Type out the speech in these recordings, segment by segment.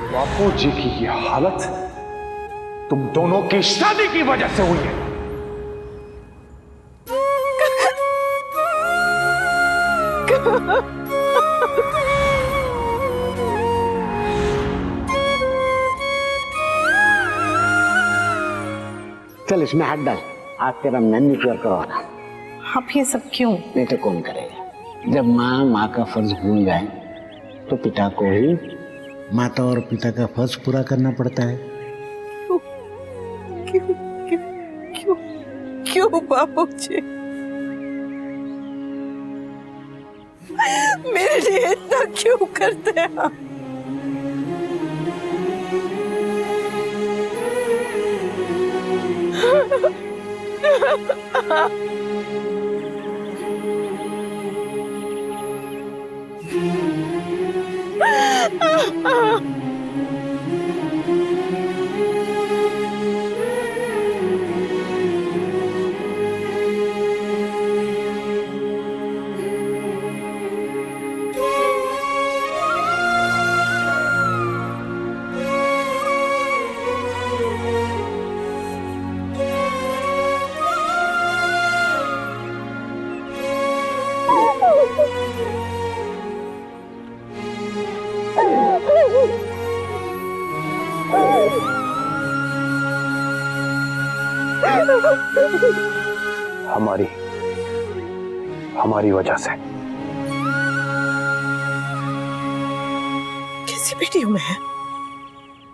बापू जी की ये हालत तुम दोनों की शादी की वजह से हुई है। चल इसमें हाथ डाल, आज तेरा मैनिक्योर करवाना। आप ये सब क्यों? नहीं तो कौन करेगा? जब माँ का फर्ज भूल जाए तो पिता को ही माता और पिता का फर्ज पूरा करना पड़ता है। क्यों क्यों क्यों क्यों बापू जी मेरे लिए इतना क्यों करते हैं आप? हमारी वजह से। कैसी बेटी हूँ मैं?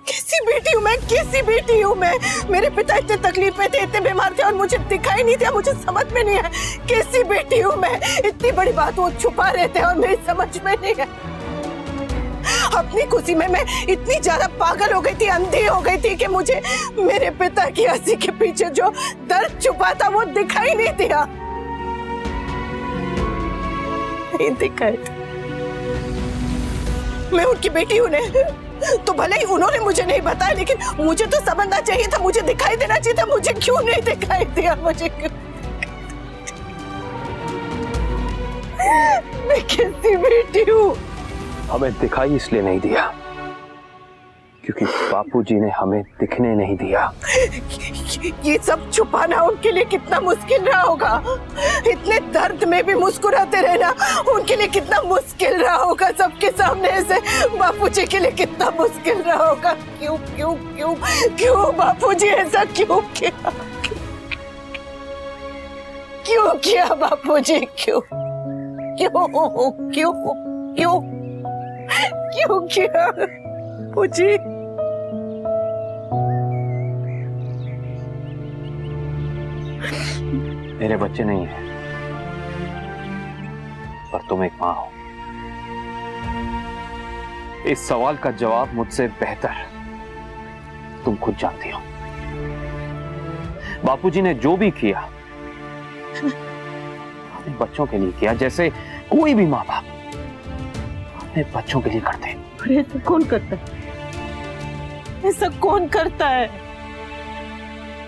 कैसी बेटी हूँ मैं? कैसी बेटी हूँ मैं? मेरे पिता इतने तकलीफ में थे, इतने बीमार थे और मुझे दिखाई नहीं दिया, मुझे समझ में नहीं आया। कैसी बेटी हूँ मैं? इतनी बड़ी बात वो छुपा रहे थे और मेरी समझ में नहीं है। अपनी खुशी में मैं इतनी ज्यादा पागल हो गई थी, अंधी हो गई थी कि मुझे मेरे पिता की हंसी के पीछे जो दर्द छुपा था वो दिखाई नहीं दिया। नहीं दिखाई। मैं उनकी हूँ तो भले ही उन्होंने मुझे नहीं बताया, लेकिन मुझे तो समझना चाहिए था, मुझे दिखाई देना चाहिए था। मुझे क्यों नहीं दिखाई दिया? मुझे क्यों? मैं कैसी बेटी हूँ? हमें दिखाई इसलिए नहीं दिया क्योंकि बापूजी ने हमें दिखने नहीं दिया। ये सब छुपाना उनके लिए कितना मुश्किल रहा होगा। इतने दर्द में भी मुस्कुराते रहना उनके लिए कितना मुश्किल रहा होगा। सबके सामने ऐसे बापूजी के लिए कितना मुश्किल रहा होगा। क्यों क्यों क्यों क्यों बापूजी ऐसा क्यों किया? क्यों किया बापूजी? क्यों क्यों क्यों क्यों क्यों किया बापूजी? मेरे बच्चे नहीं हैं, पर तुम एक मां हो। इस सवाल का जवाब मुझसे बेहतर तुम खुद जानती हो। बापूजी ने जो भी किया अपने बच्चों के लिए किया, जैसे कोई भी माँ बाप अपने बच्चों के लिए करते हैं। अरे ऐसा कौन करता है? ऐसा कौन करता है?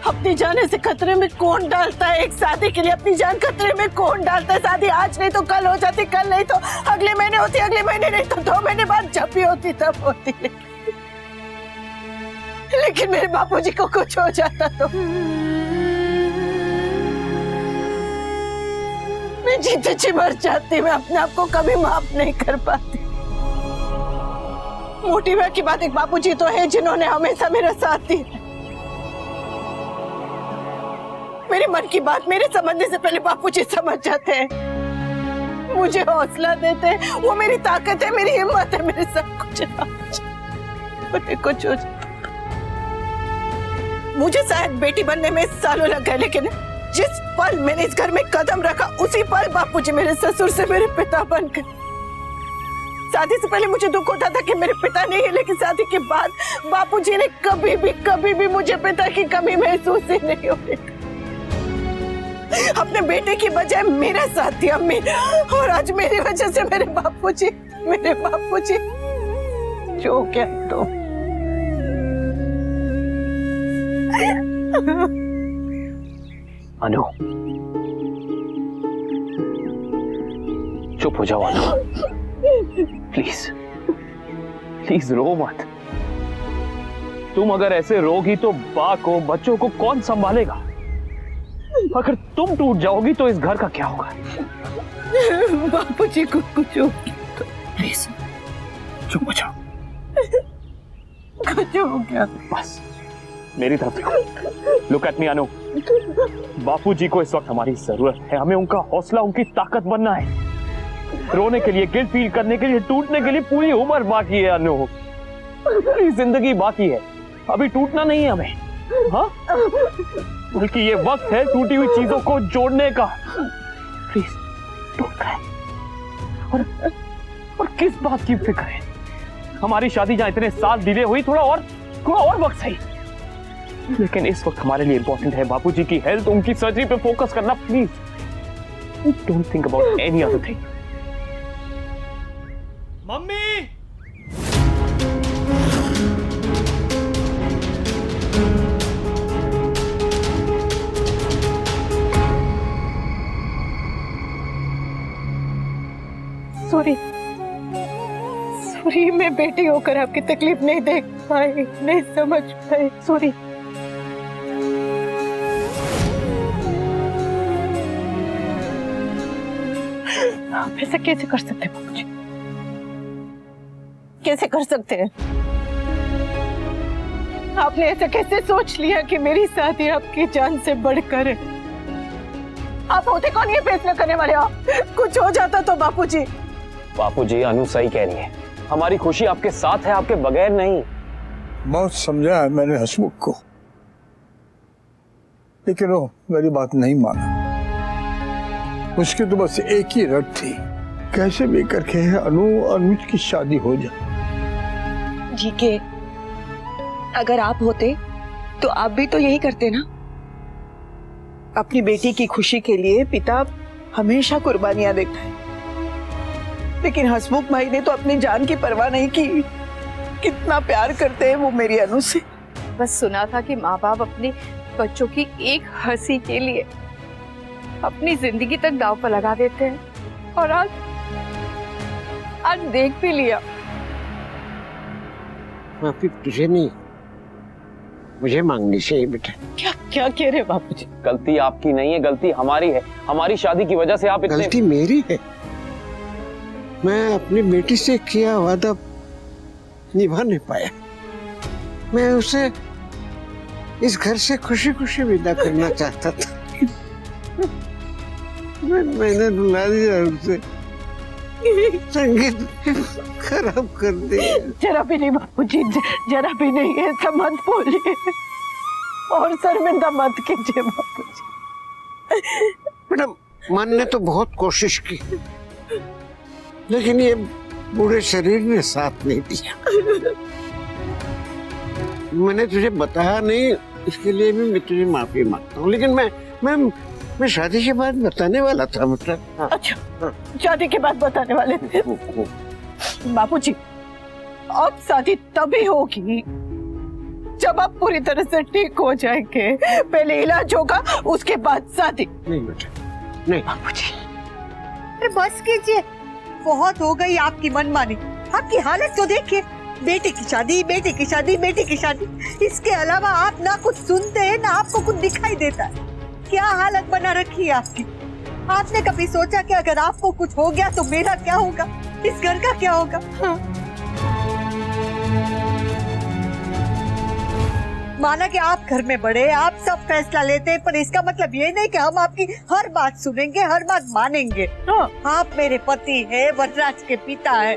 अपनी जान ऐसे खतरे में कौन डालता है? एक शादी के लिए अपनी जान खतरे में कौन डालता है? शादी आज नहीं तो कल हो जाती, कल नहीं तो अगले महीने होती, अगले महीने नहीं तो 2 महीने बाद जब भी होती तब होती। लेकिन मेरे बापूजी को कुछ हो जाता तो मैं जीते जी मर जाती। मैं अपने आप को कभी माफ नहीं कर पाती। मोटी बहन की बात, एक बापूजी तो है जिन्होंने हमेशा मेरा साथ दिया। मेरे मन की बात मेरे समझने से पहले बापूजी समझ जाते हैं, मुझे हौसला देते हैं। वो मेरी ताकत है, मेरी हिम्मत है, मेरे सब कुछ है। कुछ हो मुझे शायद बेटी बनने में सालों लग गए, लेकिन जिस पल मैंने इस घर में कदम रखा उसी पल बापूजी मेरे ससुर से मेरे पिता बन गए। शादी से पहले मुझे दुख होता था कि मेरे पिता नहीं है, लेकिन शादी के बाद बापूजी ने कभी भी मुझे पिता की कमी महसूस ही नहीं होने दी। अपने बेटे की बजाय मेरा साथ दिया और आज मेरी वजह से मेरे बापूजी जो क्या तो अनु, चुप हो जाओ अनु, प्लीज रो मत। तुम अगर ऐसे रोगी तो बा को, बच्चों को कौन संभालेगा? अगर तुम टूट जाओगी तो इस घर का क्या होगा? बापूजी को कुछ हो गया तो प्लीज चुप हो जाओ। कुछ हो गया बस मेरी तरफ देखो। लुक एट मी अनु। बापूजी को इस वक्त हमारी जरूरत है। हमें उनका हौसला, उनकी ताकत बनना है। रोने के लिए, गिल्ट फील करने के लिए, टूटने के लिए पूरी उम्र बाकी है अनु। पूरी जिंदगी बाकी है। अभी टूटना नहीं है हमें, हाँ? बल्कि ये वक्त है टूटी हुई चीजों को जोड़ने का। Please don't cry. और किस बात की फिक्र है? हमारी शादी जहां इतने साल डिले हुई, थोड़ा और वक्त सही, लेकिन इस वक्त हमारे लिए इंपॉर्टेंट है बापूजी की हेल्थ, उनकी सर्जरी पे फोकस करना। Please don't think about any other thing. Mummy, sorry, मैं बेटी होकर आपकी तकलीफ नहीं देख पाई, नहीं समझ पाई, सॉरी। आप ऐसा कैसे कर सकते हैं बाबूजी? कैसे कर सकते हैं? आपने ऐसा कैसे सोच लिया कि मेरी शादी आपकी जान से बढ़कर है? आप होते कौन ये फैसला करने वाले? आप कुछ हो जाता तो बापूजी। बापूजी, अनु सही कह रही है। हमारी खुशी आपके साथ है, आपके बगैर नहीं। बहुत समझाया मैंने हसमुख को, लेकिन वो मेरी बात नहीं माना। उसकी तो बस एक ही रट थी, कैसे भी करके अनुज की शादी हो जाए। जी के, अगर आप होते तो आप भी तो यही करते ना। अपनी बेटी की खुशी के लिए पिता हमेशा कुर्बानियां देता है, लेकिन हसमुख भाई ने तो अपनी जान की परवाह नहीं की। कितना प्यार करते हैं वो मेरी अनु से। बस सुना था कि माँ बाप अपने बच्चों की एक हंसी के लिए अपनी जिंदगी तक दांव पर लगा देते हैं, और आज देख भी लिया। माफी तुझे नहीं, मुझे मांगनी चाहिए बेटा। क्या कह रहे बापूजी? गलती आपकी नहीं है, गलती हमारी है। हमारी शादी की वजह से आप इतने... गलती मेरी है। मैं अपनी बेटी से किया वादा निभा नहीं पाया। मैं उसे इस घर से खुशी खुशी विदा करना चाहता था। मैंने रुला दिया उसे, संगीत खराब कर दिया। जरा भी नहीं बापूजी, जरा भी नहीं, ऐसा मत बोलिए और शर्मिंदा मत कीजिए बापूजी। बेटा, मन ने तो बहुत कोशिश की, लेकिन ये बूढ़े शरीर ने साथ नहीं दिया। मैंने तुझे बताया नहीं, इसके लिए भी मैं तुझे माफी मांगता हूँ, लेकिन मैं शादी के बाद बताने वाला था बेटा। हाँ। अच्छा, शादी के बाद बताने वाले थे बापूजी? अब शादी तभी होगी जब आप पूरी तरह से ठीक हो जाएंगे। पहले इलाज होगा, उसके बाद शादी। नहीं बेटा, नहीं। बापूजी, अरे बस कीजिए, बहुत हो गई आपकी मनमानी। आपकी हालत तो देखिए, बेटे की शादी, बेटे की शादी, बेटे की शादी। इसके अलावा आप ना कुछ सुनते हैं, ना आपको कुछ दिखाई देता है। क्या हालत बना रखी है आपकी? आपने कभी सोचा कि अगर आपको कुछ हो गया तो मेरा क्या होगा, इस घर का क्या होगा? हाँ। माना कि आप घर में बड़े, आप सब फैसला लेते हैं, पर इसका मतलब ये नहीं कि हम आपकी हर बात सुनेंगे, हर बात मानेंगे। हाँ। आप मेरे पति हैं, वरराज के पिता हैं।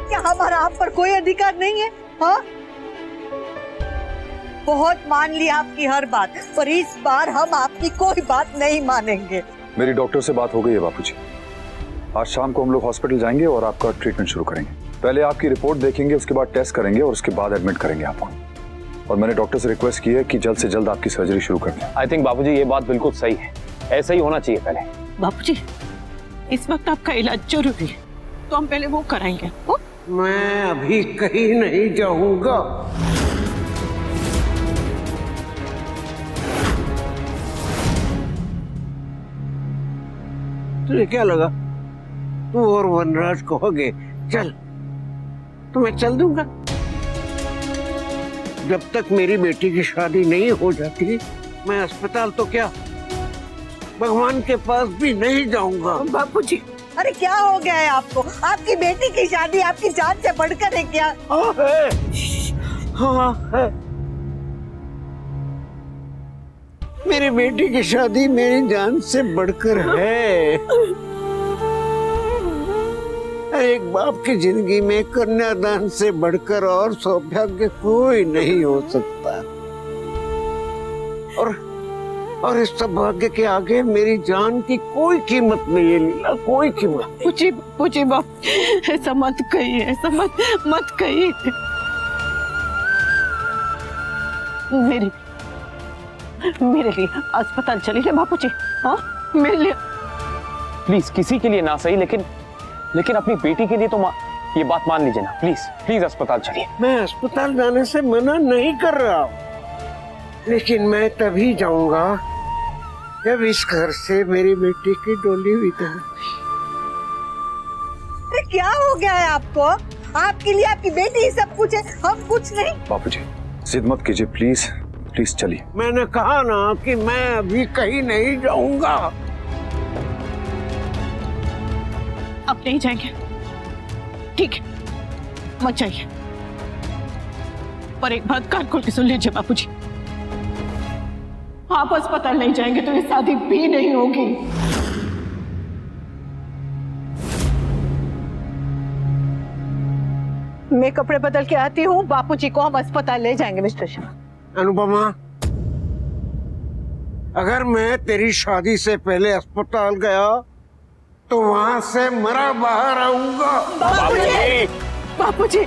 क्या हमारा आप पर कोई अधिकार नहीं है? हाँ, बहुत मान लिया आपकी हर बात, पर इस बार हम आपकी कोई बात नहीं मानेंगे। मेरी डॉक्टर से बात हो गई है बापूजी। आज शाम को हम लोग हॉस्पिटल जाएंगे और आपका ट्रीटमेंट शुरू करेंगे। पहले आपकी रिपोर्ट देखेंगे, उसके बाद टेस्ट करेंगे और उसके बाद एडमिट करेंगे आपको। और मैंने डॉक्टर से रिक्वेस्ट की है कि जल्द से जल्द आपकी सर्जरी शुरू कर दें। आई थिंक बापूजी ये बात बिल्कुल सही है, ऐसा ही होना चाहिए। पहले बापूजी, इस वक्त आपका इलाज जरूरी है, तो हम पहले वो कराएंगे। मैं अभी कहीं नहीं जाऊंगा। तुझे क्या लगा तू और वनराज कहोगे चल तो मैं चल दूंगा? जब तक मेरी बेटी की शादी नहीं हो जाती मैं अस्पताल तो क्या भगवान के पास भी नहीं जाऊंगा। बापूजी, अरे क्या हो गया है आपको? आपकी बेटी की शादी आपकी जान से बढ़कर है क्या? हाँ है, हाँ है। मेरी बेटी की शादी मेरी जान से बढ़कर है। एक बाप की जिंदगी में कन्यादान से बढ़कर और सौभाग्य कोई नहीं हो सकता। और इस सौभाग्य के आगे मेरी जान की कोई कीमत नहीं है लीला, कोई कीमत नहीं। बापूजी बाप, ऐसा मत कहिए, ऐसा मत कहिए। मेरे लिए अस्पताल चली है बापूजी। हाँ, मेरे लिए प्लीज, किसी के लिए ना सही, लेकिन अपनी बेटी के लिए तो ये बात मान लीजिए ना। प्लीज अस्पताल चलिए। मैं अस्पताल जाने से मना नहीं कर रहा, लेकिन मैं तभी जाऊंगा जब इस घर से मेरी बेटी की डोली विदा। अरे क्या हो गया है आपको? आपके लिए आपकी बेटी ही सब कुछ है, हम कुछ नहीं। बापूजी जिद मत कीजिए, प्लीज प्लीज चलिए। मैंने कहा ना कि मैं अभी कहीं नहीं जाऊंगा। अब नहीं जाएंगे, ठीक है, मत जाइए। पर एक बात कान खोल के सुन लीजिए बापूजी, आप अस्पताल नहीं जाएंगे तो ये शादी भी नहीं होगी। मैं कपड़े बदल के आती हूँ, बापूजी को हम अस्पताल ले जाएंगे। मिस्टर शर्मा। अनुपमा, अगर मैं तेरी शादी से पहले अस्पताल गया तो वहां से मरा बाहर आऊंगा। बापूजी, बापूजी,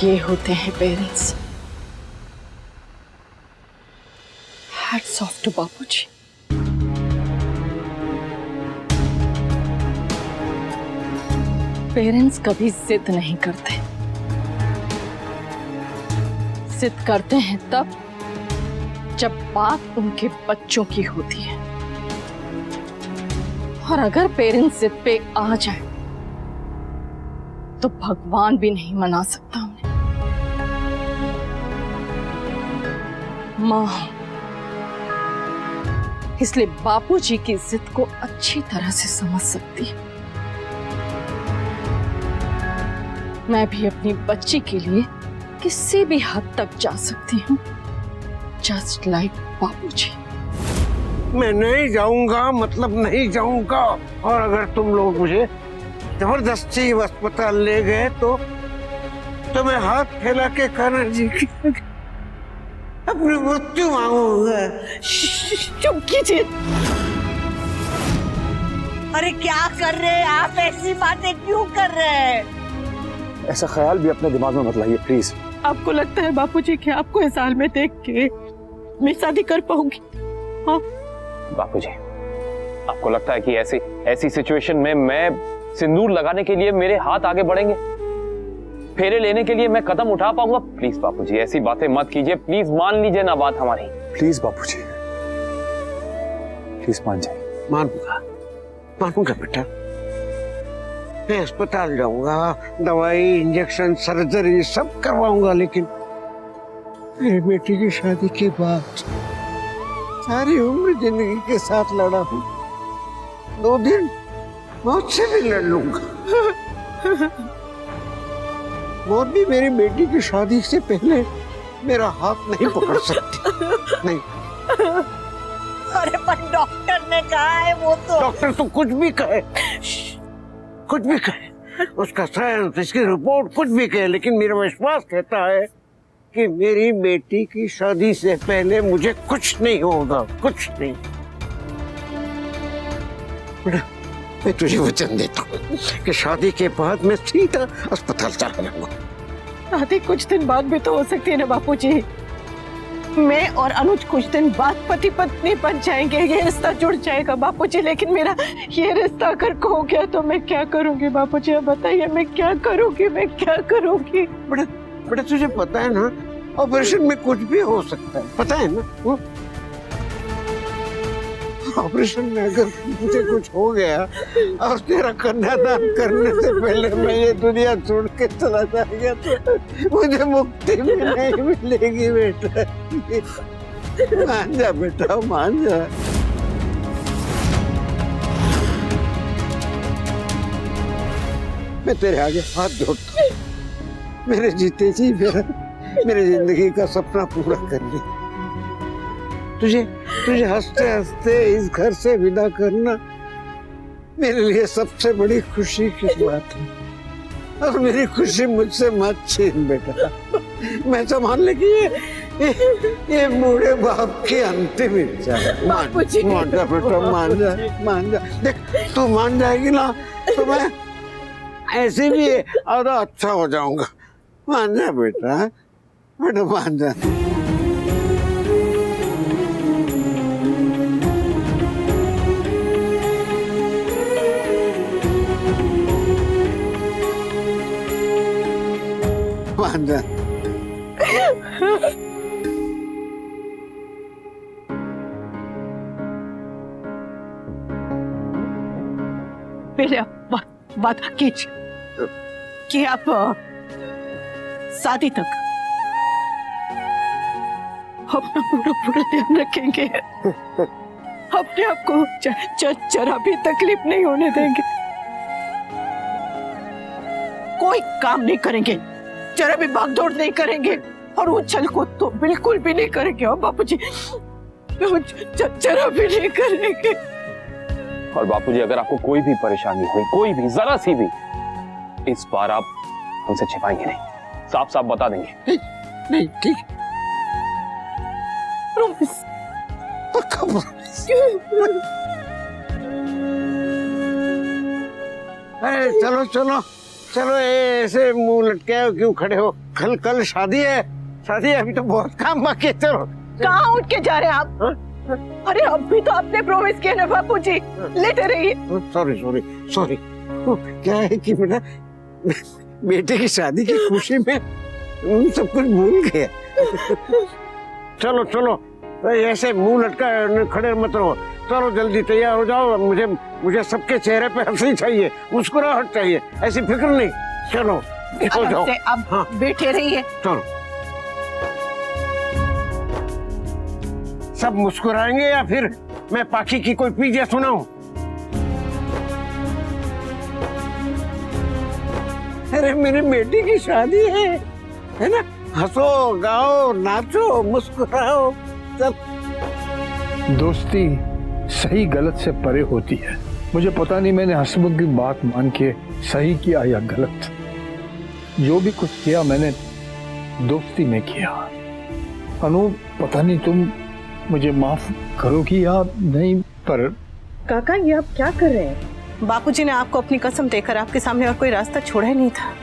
ये होते हैं parents. Hats off to Bapuji. Parents कभी जिद नहीं करते, जिद करते हैं तब जब बात उनके बच्चों की होती है। और अगर पेरेंट्स जिद पे आ जाए तो भगवान भी नहीं मना सकता उन्हें। मां, इसलिए बापूजी की जिद को अच्छी तरह से समझ सकती है। मैं भी अपनी बच्ची के लिए किसी भी हद तक जा सकती हूँ, जस्ट लाइक बापूजी। मैं नहीं जाऊंगा मतलब नहीं जाऊंगा। और अगर तुम लोग मुझे जबरदस्ती अस्पताल ले गए तो मैं हाथ फैला के कान्हा जी की अपनी मृत्यु मांगूंगा। चुप कीजिए। अरे क्या कर रहे हैं आप? ऐसी बातें क्यों कर रहे हैं? ऐसा ख्याल भी अपने दिमाग में मत लाइए प्लीज। आपको लगता है बापूजी कि आपको इस हाल में देख के मैं शादी कर पाऊंगी? हाँ बापूजी, आपको लगता है कि ऐसी सिचुएशन में मैं सिंदूर लगाने के लिए मेरे हाथ आगे बढ़ेंगे, फेरे लेने के लिए मैं कदम उठा पाऊंगा? प्लीज बापूजी, ऐसी बातें मत कीजिए। प्लीज मान लीजिए ना बात हमारी। प्लीज बापूजी, प्लीज मान जाइए। मानूंगा बेटा। मैं अस्पताल जाऊंगा, दवाई, इंजेक्शन, सर्जरी सब करवाऊंगा, लेकिन मेरी बेटी की शादी के बाद सारी उम्र जिंदगी के साथ लड़ा हूं। 2 दिन मौत से भी लड़ लूंगा। मौत भी मेरी बेटी की शादी से पहले मेरा हाथ नहीं पकड़ सकती। नहीं। अरे पर डॉक्टर ने कहा है वो तो। डॉक्टर तो कुछ भी कहे, उसका साइंस, इसकी रिपोर्ट कुछ भी कहे, लेकिन मेरा विश्वास कहता है कि मेरी बेटी की शादी से पहले मुझे कुछ नहीं होगा, कुछ नहीं। बेटा, मैं तुझे वचन देता हूँ कि शादी के बाद मैं सीधा अस्पताल चला जाऊंगा। शादी कुछ दिन बाद भी तो हो सकती है ना बापूजी। मैं और अनुज कुछ दिन बाद पति पत्नी बन जाएंगे, ये रिश्ता जुड़ जाएगा बापूजी। लेकिन मेरा ये रिश्ता अगर खो गया तो मैं क्या करूंगी बापूजी? आप बताइए, मैं क्या करूंगी? बेटा तुझे पता है ना, ऑपरेशन में कुछ भी हो सकता है, पता है ना? ऑपरेशन में अगर मुझे कुछ हो गया और तेरा कन्यादान करने से पहले मैं ये दुनिया छोड़ के चला जाएगा तो मुझे मुक्ति भी नहीं मिलेगी बेटा। मान जा बेटा, मान जा। मैं तेरे आगे हाथ जोड़ता हूँ, मेरे जीते जी मेरे जिंदगी का सपना पूरा कर ले। तुझे हंसते हंसते इस घर से विदा करना मेरे लिए सबसे बड़ी खुशी की बात है, और मेरी खुशी मुझसे मत छीन बेटा। मैं संभाल लेगी ये बूढ़े बाप की अंतिम इच्छा है। मान जा बेटा, मान जा। देख तू मान जाएगी ना तो मैं ऐसे भी और अच्छा हो जाऊंगा। मान जा बेटा, मान जा। मान जा। पहले आप वादा कीजिए कि आप शादी तक अपना पूरा ध्यान रखेंगे, अपने आप को जरा भी तकलीफ नहीं होने देंगे, कोई काम नहीं करेंगे, जरा भी भागदौड़ नहीं करेंगे और उछल कूद तो बिल्कुल भी नहीं करेंगे। और बापूजी जरा भी नहीं करेंगे। और बापूजी अगर आपको कोई भी परेशानी हुई, कोई भी जरा सी भी, इस बार आप हमसे छिपाएंगे नहीं, साफ साफ बता देंगे। नहीं ठीक, पक्का प्रॉमिस। अरे चलो चलो चलो, ऐसे मुंह लटके क्यों खड़े हो? कल शादी है, अभी तो बहुत काम बाकी है। चलो। कहाँ उठ के जा रहे हैं आप? अरे अभी तो आपने प्रॉमिस किया ना बापूजी, लेटे रहिए। सॉरी। क्या है कि बेटा बेटे की शादी की खुशी में सब कुछ भूल गया। चलो ऐसे मुंह लटका खड़े मत रहो। चलो जल्दी तैयार हो जाओ। मुझे सबके चेहरे पे हंसी चाहिए, मुस्कुराहट चाहिए, ऐसी फिक्र नहीं। चलो हो जाओ। अब हाँ। बैठे रहिए। चलो। सब मुस्कुराएंगे या फिर मैं पाखी की कोई पीजे सुनाऊं? अरे मेरी बेटी की शादी है ना? हंसो, गाओ, नाचो, मुस्कुराओ सब। दोस्ती सही गलत से परे होती है। मुझे पता नहीं मैंने हसमुख की बात मान के सही किया या गलत। जो भी कुछ किया मैंने दोस्ती में किया। अनु, पता नहीं तुम मुझे माफ करोगी या नहीं, पर काका ये आप क्या कर रहे हैं? बापूजी ने आपको अपनी कसम देकर आपके सामने और कोई रास्ता छोड़ा ही नहीं था।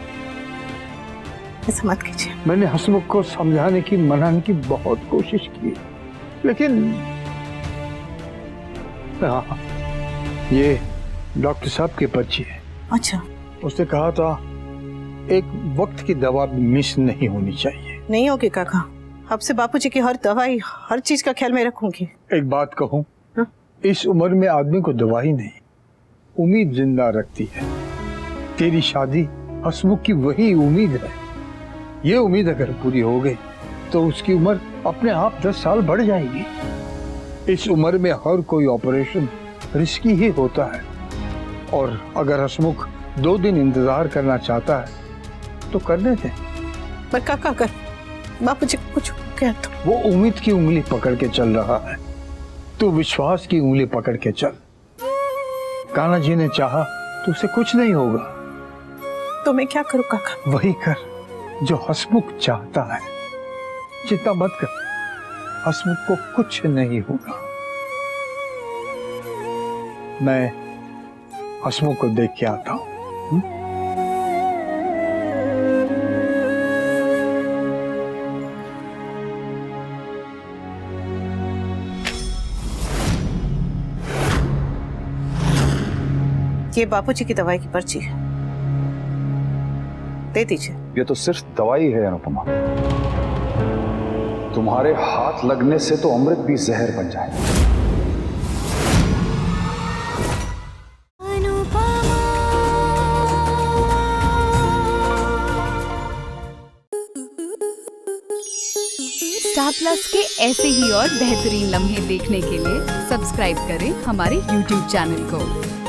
ऐसा मत कीजिए। मैंने हसमुख को समझाने की, मनाने की बहुत कोशिश की, लेकिन हाँ, ये डॉक्टर साहब की पर्ची है। अच्छा। उसने कहा था एक वक्त की दवा भी मिस नहीं होनी चाहिए। नहीं होगी काका, अब से बापूजी की हर दवाई, हर चीज का ख्याल मैं रखूंगी। एक बात कहूँ, इस उम्र में आदमी को दवाई नहीं, उम्मीद जिंदा रखती है। तेरी शादी हसमुख की वही उम्मीद है। ये उम्मीद अगर पूरी हो गई तो उसकी उम्र अपने आप 10 साल बढ़ जाएगी। इस उम्र में हर कोई ऑपरेशन रिस्की ही होता है, और अगर हसमुख 2 दिन इंतजार करना चाहता है तो करने दे। पर काका अगर बापूजी कुछ कह तो? वो उम्मीद की उंगली पकड़ के चल रहा है, तू विश्वास की उंगली पकड़ के चल। कान्हा जी ने चाहा तो उसे कुछ नहीं होगा। तो मैं क्या करूं काका? वही कर जो हसमुख चाहता है। चिंता मत कर, हसमुख को कुछ नहीं होगा। मैं हसमुख को देख के आता हूं। ये बापूजी की दवाई की पर्ची है, दे दीजिए। ये तो सिर्फ दवाई है अनुपमा, तुम्हारे हाथ लगने से तो अमृत भी जहर बन जाए। प्लस के ऐसे ही और बेहतरीन लम्हे देखने के लिए सब्सक्राइब करें हमारे YouTube चैनल को।